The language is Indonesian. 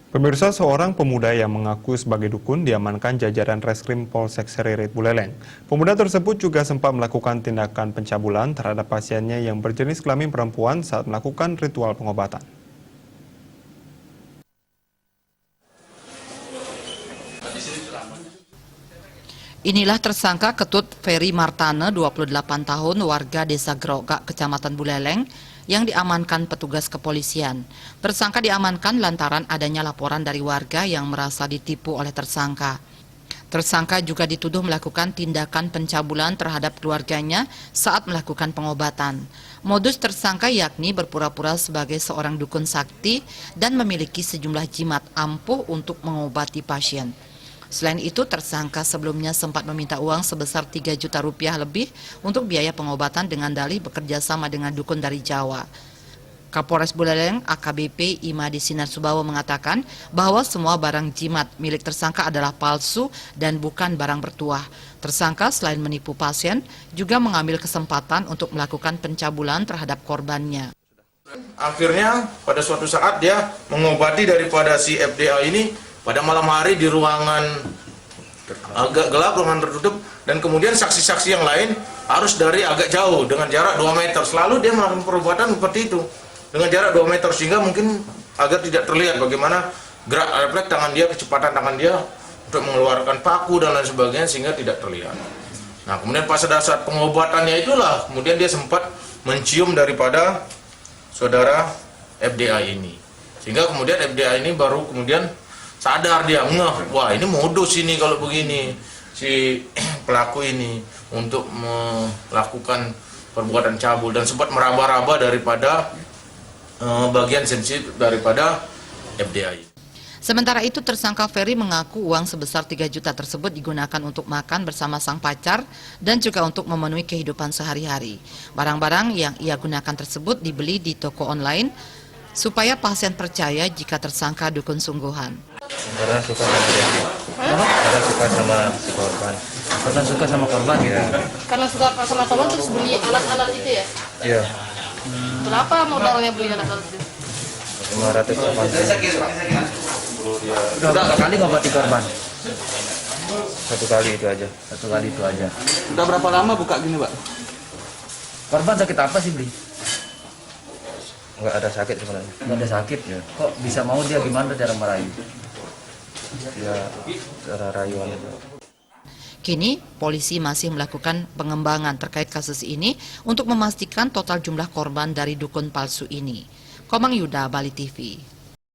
Pemirsa, seorang pemuda yang mengaku sebagai dukun diamankan jajaran Reskrim Polsek Seririt Buleleng. Pemuda tersebut juga sempat melakukan tindakan pencabulan terhadap pasiennya yang berjenis kelamin perempuan saat melakukan ritual pengobatan. Inilah tersangka Ketut Ferry Martane, 28 tahun, warga Desa Grogak, Kecamatan Buleleng, yang diamankan petugas kepolisian. Tersangka diamankan lantaran adanya laporan dari warga yang merasa ditipu oleh tersangka. Tersangka juga dituduh melakukan tindakan pencabulan terhadap keluarganya saat melakukan pengobatan. Modus tersangka yakni berpura-pura sebagai seorang dukun sakti dan memiliki sejumlah jimat ampuh untuk mengobati pasien. Selain itu, tersangka sebelumnya sempat meminta uang sebesar 3 juta rupiah lebih untuk biaya pengobatan dengan dalih bekerja sama dengan dukun dari Jawa. Kapolres Buleleng AKBP Imadi Sinar Subawa mengatakan bahwa semua barang jimat milik tersangka adalah palsu dan bukan barang bertuah. Tersangka selain menipu pasien, juga mengambil kesempatan untuk melakukan pencabulan terhadap korbannya. Akhirnya pada suatu saat dia mengobati daripada si FDA ini pada malam hari di ruangan agak gelap, ruangan tertutup, dan kemudian saksi-saksi yang lain harus dari agak jauh dengan jarak 2 meter. Selalu dia melakukan perbuatan seperti itu dengan jarak 2 meter sehingga mungkin agar tidak terlihat bagaimana gerak refleks tangan dia, kecepatan tangan dia untuk mengeluarkan paku dan lain sebagainya sehingga tidak terlihat. Nah, kemudian pada saat pengobatannya itulah kemudian dia sempat mencium daripada saudara FDA ini. Sehingga kemudian FDA ini baru kemudian sadar, dia ngeh, wah ini modus ini kalau begini si pelaku ini untuk melakukan perbuatan cabul, dan sempat meraba-raba daripada bagian sensitif daripada FDI. Sementara itu, tersangka Ferry mengaku uang sebesar 3 juta tersebut digunakan untuk makan bersama sang pacar dan juga untuk memenuhi kehidupan sehari-hari. Barang-barang yang ia gunakan tersebut dibeli di toko online supaya pasien percaya jika tersangka dukun sungguhan. Karena suka sama dia. Karena suka sama si korban. Karena suka sama korban ya. Karena suka sama korban terus beli alat-alat itu ya? Iya. Berapa modalnya beli alat-alat itu? 500. Udah berapa kali ngobati korban? Satu kali itu aja. Udah berapa lama buka gini, Pak? Korban sakit apa sih, Bli? Enggak ada sakit sebenarnya. Enggak ada sakit ya. Kok bisa mau dia gimana cara merayu? Ya, cara rayuan itu. Kini, polisi masih melakukan pengembangan terkait kasus ini untuk memastikan total jumlah korban dari dukun palsu ini. Komang Yuda, Bali TV.